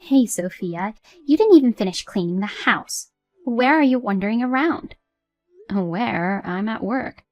Hey, Sophia, you didn't even finish cleaning the house. Where are you wandering around? Where? I'm at work.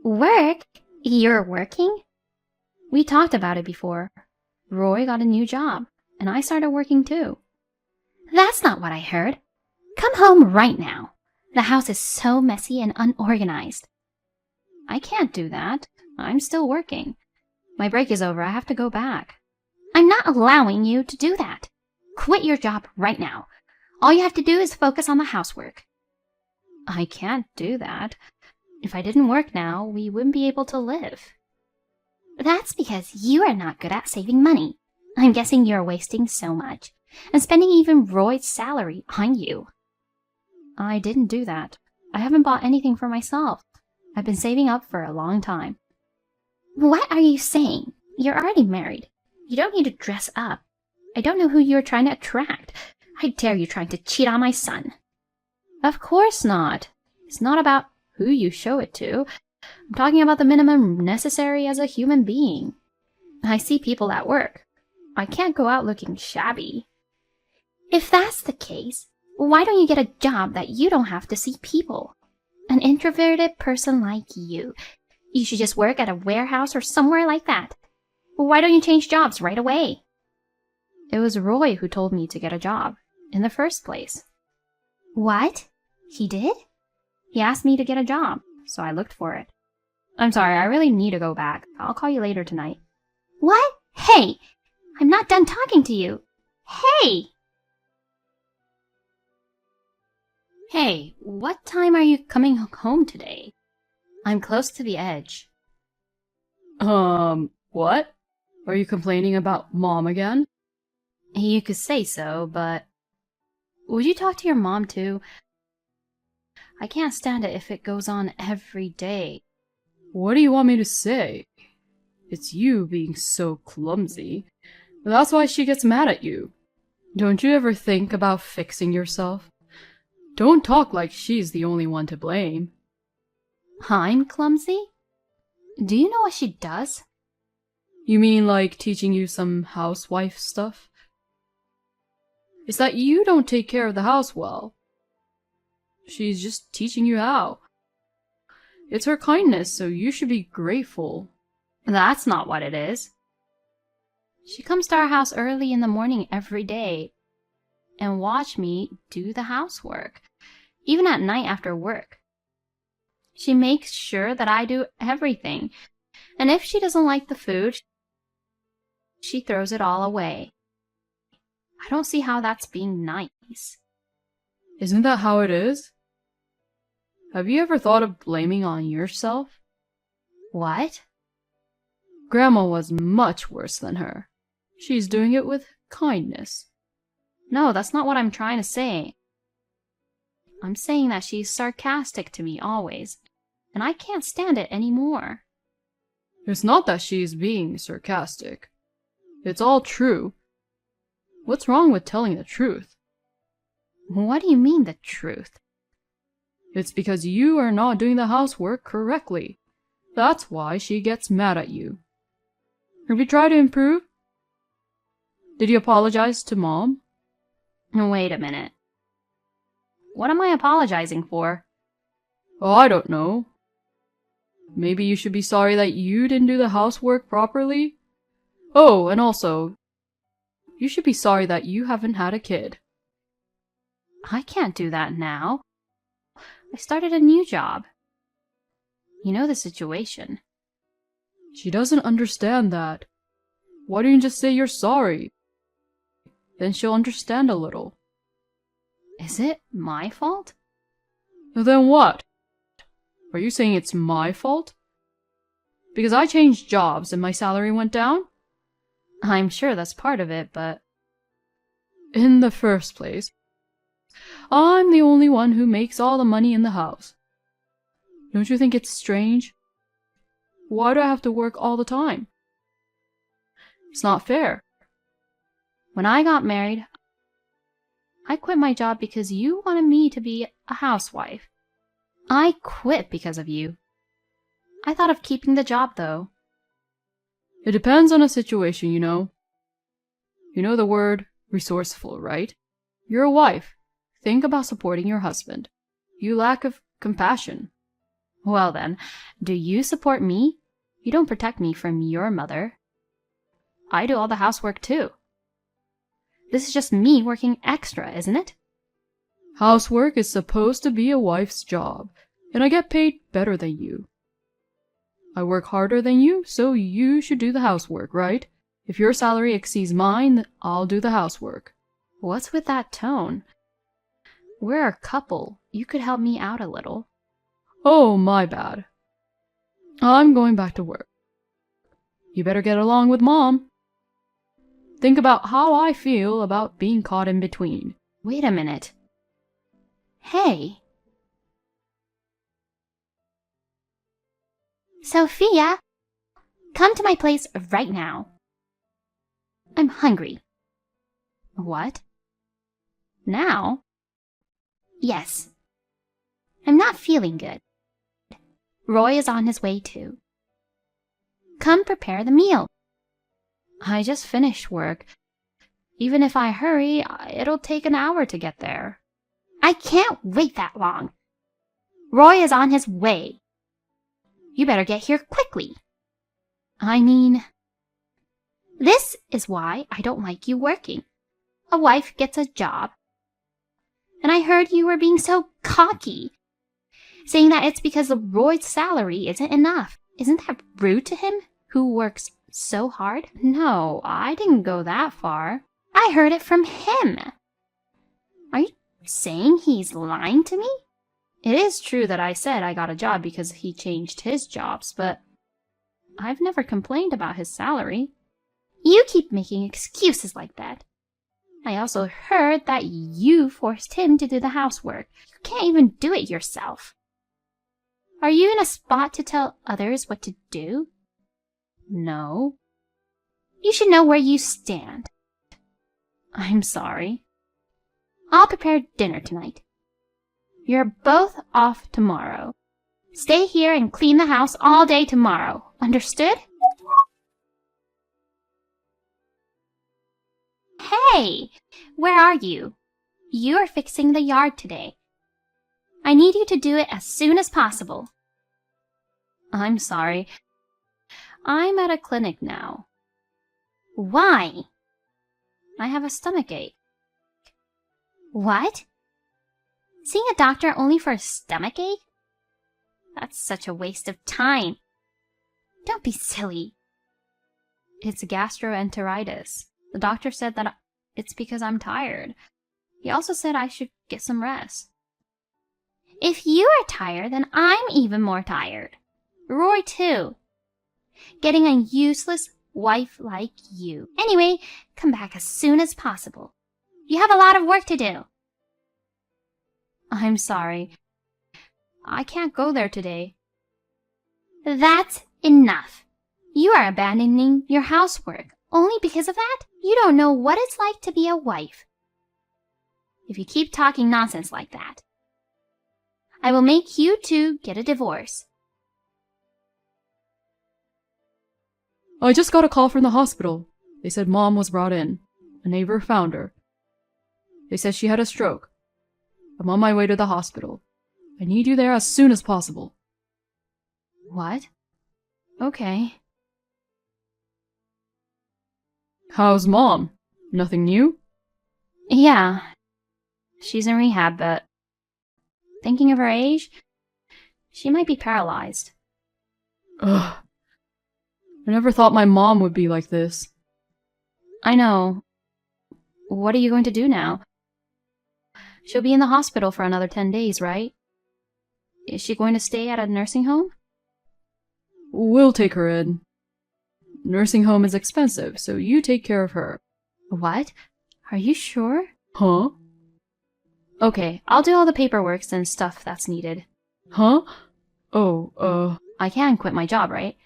Work? You're working? We talked about it before. Roy got a new job, and I started working too. That's not what I heard. Come home right now. The house is so messy and unorganized. I can't do that. I'm still working. My break is over. I have to go back. I'm not allowing you to do that. Quit your job right now. All you have to do is focus on the housework. I can't do that. If I didn't work now, we wouldn't be able to live. That's because you are not good at saving money. I'm guessing you're wasting so much, and spending even Roy's salary on you. I didn't do that. I haven't bought anything for myself. I've been saving up for a long time. What are you saying? You're already married. You don't need to dress up. I don't know who you're trying to attract. I dare you trying to cheat on my son. Of course not. It's not about who you show it to. I'm talking about the minimum necessary as a human being. I see people at work. I can't go out looking shabby. If that's the case, why don't you get a job that you don't have to see people? An introverted person like you. You should just work at a warehouse or somewhere like that. Why don't you change jobs right away? It was Roy who told me to get a job, in the first place. What? He did? He asked me to get a job, so I looked for it. I'm sorry, I really need to go back. I'll call you later tonight. What? Hey! I'm not done talking to you. Hey! Hey, what time are you coming home today? I'm close to the edge. What? Are you complaining about Mom again? You could say so, but... Would you talk to your mom too? I can't stand it if it goes on every day. What do you want me to say? It's you being so clumsy. That's why she gets mad at you. Don't you ever think about fixing yourself? Don't talk like she's the only one to blame. I'm clumsy? Do you know what she does? You mean like teaching you some housewife stuff? It's that you don't take care of the house well. She's just teaching you how. It's her kindness, so you should be grateful. That's not what it is. She comes to our house early in the morning every day and watch me do the housework, even at night after work. She makes sure that I do everything, and if she doesn't like the food, she throws it all away. I don't see how that's being nice. Isn't that how it is? Have you ever thought of blaming on yourself? What? Grandma was much worse than her. She's doing it with kindness. No, that's not what I'm trying to say. I'm saying that she's sarcastic to me always, and I can't stand it anymore. It's not that she's being sarcastic. It's all true. What's wrong with telling the truth? What do you mean, the truth? It's because you are not doing the housework correctly. That's why she gets mad at you. Have you tried to improve? Did you apologize to Mom? Wait a minute. What am I apologizing for? Oh, I don't know. Maybe you should be sorry that you didn't do the housework properly? Oh, and also, you should be sorry that you haven't had a kid. I can't do that now. I started a new job. You know the situation. She doesn't understand that. Why don't you just say you're sorry? Then she'll understand a little. Is it my fault? Then what? Are you saying it's my fault? Because I changed jobs and my salary went down? I'm sure that's part of it, but... In the first place, I'm the only one who makes all the money in the house. Don't you think it's strange? Why do I have to work all the time? It's not fair. When I got married, I quit my job because you wanted me to be a housewife. I quit because of you. I thought of keeping the job, though. It depends on a situation, you know. You know the word Resourceful, right? You're a wife. Think about supporting your husband. You lack of compassion. Well then, do you support me? You don't protect me from your mother. I do all the housework too. This is just me working extra, isn't it? Housework is supposed to be a wife's job, and I get paid better than you. I work harder than you, so you should do the housework, right? If your salary exceeds mine, then I'll do the housework. What's with that tone? We're a couple. You could help me out a little. Oh, my bad. I'm going back to work. You better get along with Mom. Think about how I feel about being caught in between. Wait a minute. Hey. Sophia, come to my place right now. I'm hungry. What? Now? Yes. I'm not feeling good. Roy is on his way too. Come prepare the meal. I just finished work. Even if I hurry, it'll take an hour to get there. I can't wait that long. Roy is on his way. You better get here quickly. I mean, this is why I don't like you working. A wife gets a job. And I heard you were being so cocky, saying that it's because Roy's salary isn't enough. Isn't that rude to him, who works so hard? No, I didn't go that far. I heard it from him. Are you saying he's lying to me? It is true that I said I got a job because he changed his jobs, but I've never complained about his salary. You keep making excuses like that. I also heard that you forced him to do the housework. You can't even do it yourself. Are you in a spot to tell others what to do? No. You should know where you stand. I'm sorry. I'll prepare dinner tonight. You're both off tomorrow. Stay here and clean the house all day tomorrow. Understood? Hey, where are you? You are fixing the yard today. I need you to do it as soon as possible. I'm sorry. I'm at a clinic now. Why? I have a stomachache. What? Seeing a doctor only for a stomachache? That's such a waste of time. Don't be silly. It's gastroenteritis. The doctor said that it's because I'm tired. He also said I should get some rest. If you are tired, then I'm even more tired. Roy, too. Getting a useless wife like you. Anyway, come back as soon as possible. You have a lot of work to do. I'm sorry. I can't go there today. That's enough. You are abandoning your housework. Only because of that? You don't know what it's like to be a wife. If you keep talking nonsense like that, I will make you two get a divorce. I just got a call from the hospital. They said Mom was brought in. A neighbor found her. They said she had a stroke. I'm on my way to the hospital. I need you there as soon as possible. What? Okay. How's Mom? Nothing new? Yeah. She's in rehab, but thinking of her age, she might be paralyzed. Ugh. I never thought my mom would be like this. I know. What are you going to do now? She'll be in the hospital for another 10 days, right? Is she going to stay at a nursing home? We'll take her in. Nursing home is expensive, so you take care of her. What? Are you sure? Huh? Okay, I'll do all the paperwork and stuff that's needed. Huh? Oh, I can quit my job, right?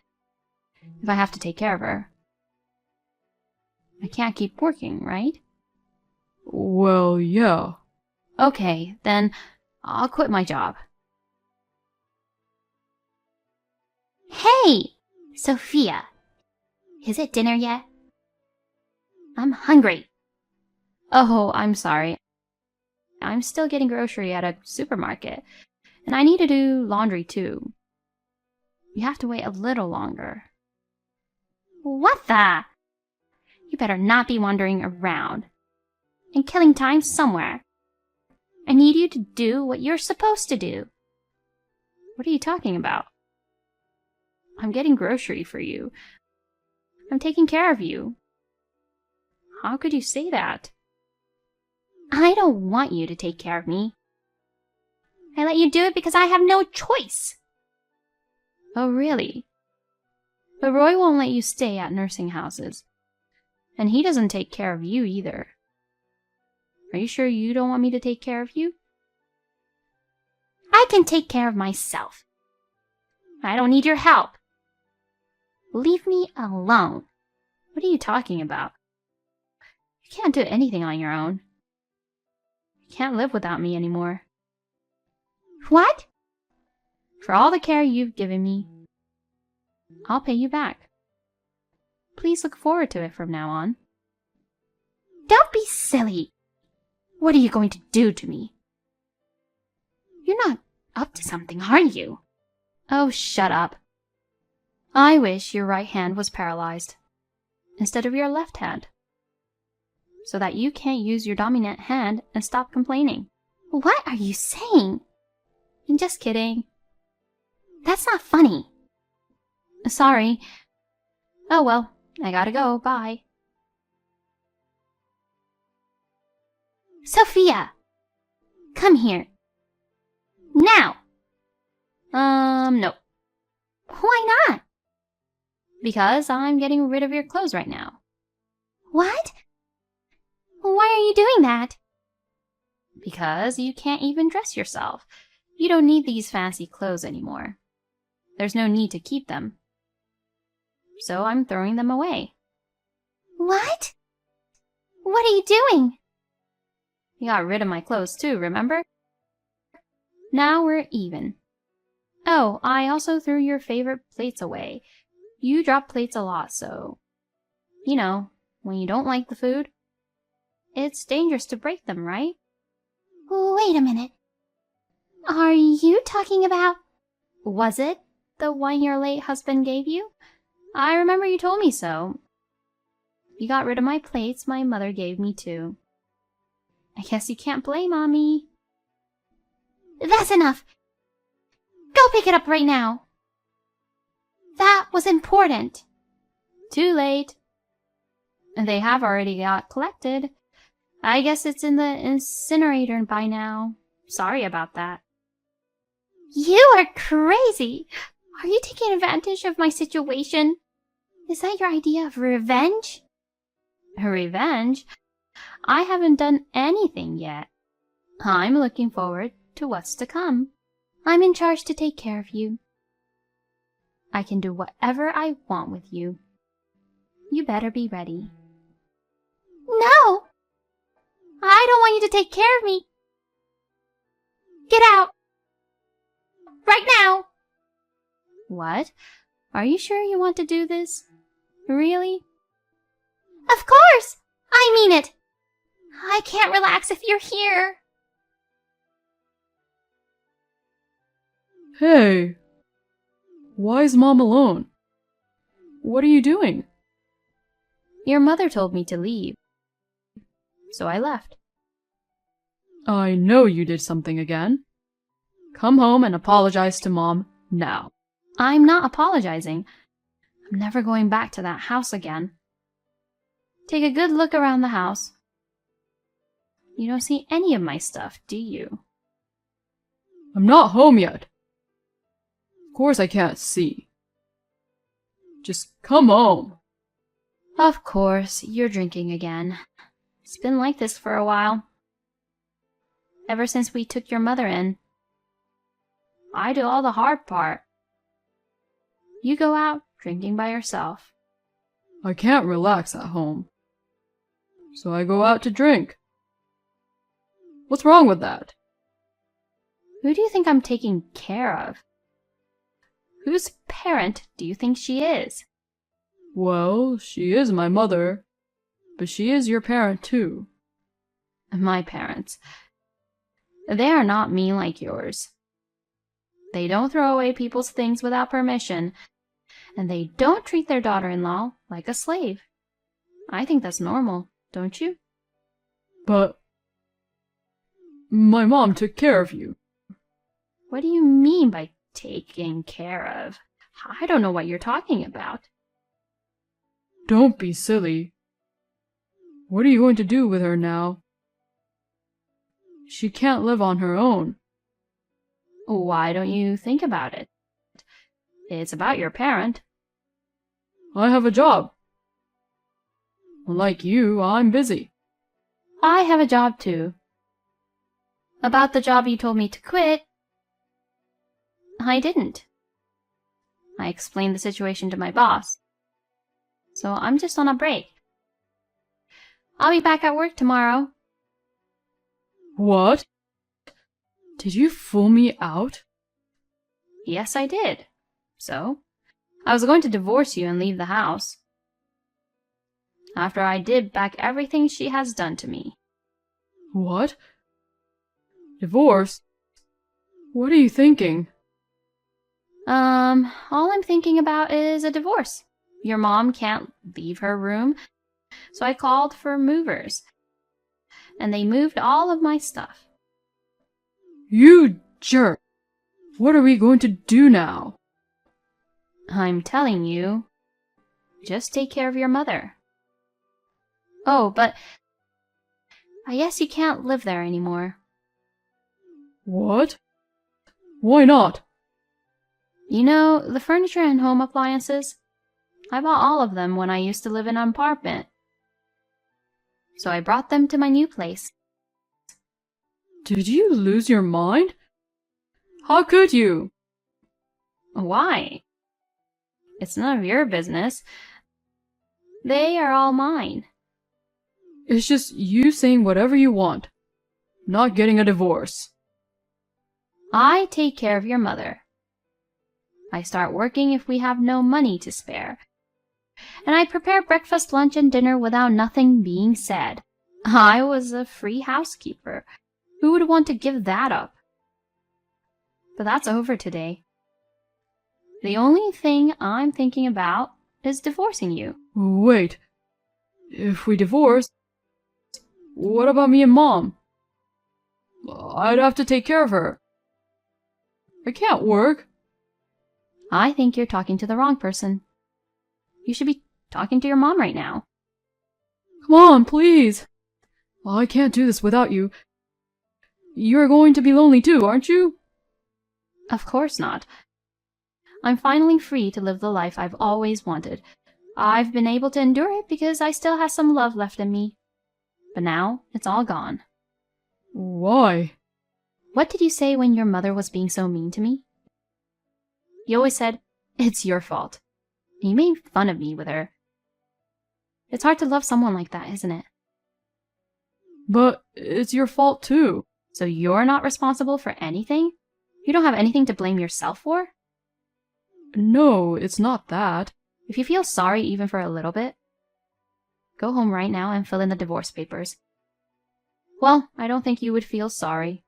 If I have to take care of her. I can't keep working, right? Well, yeah. Okay, then I'll quit my job. Hey, Sophia. Is it dinner yet? I'm hungry. Oh, I'm sorry. I'm still getting grocery at a supermarket, and I need to do laundry too. You have to wait a little longer. What the? You better not be wandering around and killing time somewhere. I need you to do what you're supposed to do. What are you talking about? I'm getting grocery for you. I'm taking care of you. How could you say that? I don't want you to take care of me. I let you do it because I have no choice. Oh, really? But Roy won't let you stay at nursing houses. And he doesn't take care of you either. Are you sure you don't want me to take care of you? I can take care of myself. I don't need your help. Leave me alone. What are you talking about? You can't do anything on your own. You can't live without me anymore. What? For all the care you've given me, I'll pay you back. Please look forward to it from now on. Don't be silly. What are you going to do to me? You're not up to something, are you? Oh, shut up. I wish your right hand was paralyzed instead of your left hand, so that you can't use your dominant hand and stop complaining. What are you saying? I'm just kidding. That's not funny. Sorry. Oh well, I gotta go. Bye. Sophia! Come here. Now! No. Why not? Because I'm getting rid of your clothes right now. What? Why are you doing that? Because you can't even dress yourself. You don't need these fancy clothes anymore. There's no need to keep them. So I'm throwing them away. What? What are you doing? You got rid of my clothes too, remember? Now we're even. Oh, I also threw your favorite plates away. You drop plates a lot, so... You know, when you don't like the food, it's dangerous to break them, right? Wait a minute. Are you talking about... Was it the one your late husband gave you? I remember you told me so. You got rid of my plates my mother gave me too. I guess you can't blame Mommy. That's enough. Go pick it up right now. That was important. Too late. They have already got collected. I guess it's in the incinerator by now. Sorry about that. You are crazy. Are you taking advantage of my situation? Is that your idea of revenge? Revenge? I haven't done anything yet. I'm looking forward to what's to come. I'm in charge to take care of you. I can do whatever I want with you. You better be ready. No! I don't want you to take care of me. Get out! Right now! What? Are you sure you want to do this? Really? Of course! I mean it! I can't relax if you're here. Hey! Why is Mom alone? What are you doing? Your mother told me to leave, so I left. I know you did something again. Come home and apologize to Mom now. I'm not apologizing. I'm never going back to that house again. Take a good look around the house. You don't see any of my stuff, do you? I'm not home yet. Of course I can't see. Just come home. Of course, you're drinking again. It's been like this for a while. Ever since we took your mother in. I do all the hard part. You go out drinking by yourself. I can't relax at home. So I go out to drink. What's wrong with that? Who do you think I'm taking care of? Whose parent do you think she is? Well, she is my mother, but she is your parent too. My parents. They are not mean like yours. They don't throw away people's things without permission, and they don't treat their daughter-in-law like a slave. I think that's normal, don't you? But my mom took care of you. What do you mean by taking care of? I don't know what you're talking about. Don't be silly. What are you going to do with her now? She can't live on her own. Why don't you think about it? It's about your parent. I have a job. Like you, I'm busy. I have a job too. About the job you told me to quit, I didn't. I explained the situation to my boss. So I'm just on a break. I'll be back at work tomorrow. What? Did you fool me out? Yes, I did. So, I was going to divorce you and leave the house. After I did back everything she has done to me. What? Divorce? What are you thinking? All I'm thinking about is a divorce. Your mom can't leave her room, so I called for movers. And they moved all of my stuff. You jerk! What are we going to do now? I'm telling you, just take care of your mother. Oh, but I guess you can't live there anymore. What? Why not? You know, the furniture and home appliances? I bought all of them when I used to live in an apartment. So I brought them to my new place. Did you lose your mind? How could you? Why? It's none of your business. They are all mine. It's just you saying whatever you want, not getting a divorce. I take care of your mother. I start working if we have no money to spare. And I prepare breakfast, lunch, and dinner without nothing being said. I was a free housekeeper. Who would want to give that up? But that's over today. The only thing I'm thinking about is divorcing you. Wait. If we divorce, what about me and Mom? I'd have to take care of her. I can't work. I think you're talking to the wrong person. You should be talking to your mom right now. Come on, please. I can't do this without you. You're going to be lonely too, aren't you? Of course not. I'm finally free to live the life I've always wanted. I've been able to endure it because I still have some love left in me. But now it's all gone. Why? What did you say when your mother was being so mean to me? You always said, it's your fault. And you made fun of me with her. It's hard to love someone like that, isn't it? But it's your fault too. So you're not responsible for anything? You don't have anything to blame yourself for? No, it's not that. If you feel sorry even for a little bit, go home right now and fill in the divorce papers. Well, I don't think you would feel sorry.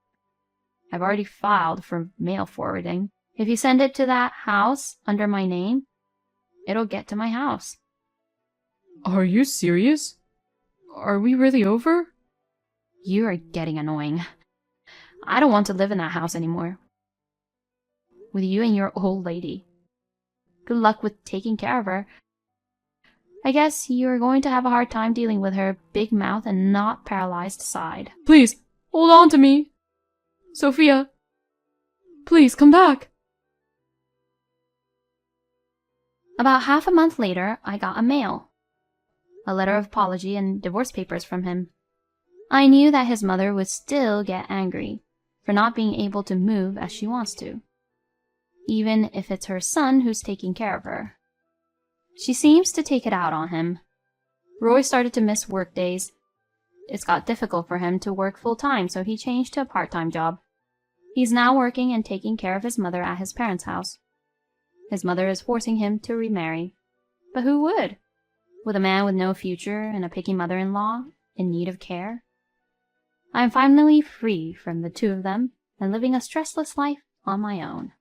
I've already filed for mail forwarding. If you send it to that house under my name, it'll get to my house. Are you serious? Are we really over? You are getting annoying. I don't want to live in that house anymore. With you and your old lady. Good luck with taking care of her. I guess you're going to have a hard time dealing with her big mouth and not paralyzed side. Please, hold on to me. Sophia, please come back. About half a month later, I got a mail. A letter of apology and divorce papers from him. I knew that his mother would still get angry for not being able to move as she wants to, even if it's her son who's taking care of her. She seems to take it out on him. Roy started to miss work days. It's got difficult for him to work full-time, so he changed to a part-time job. He's now working and taking care of his mother at his parents' house. His mother is forcing him to remarry. But who would? With a man with no future and a picky mother-in-law in need of care? I am finally free from the two of them and living a stressless life on my own.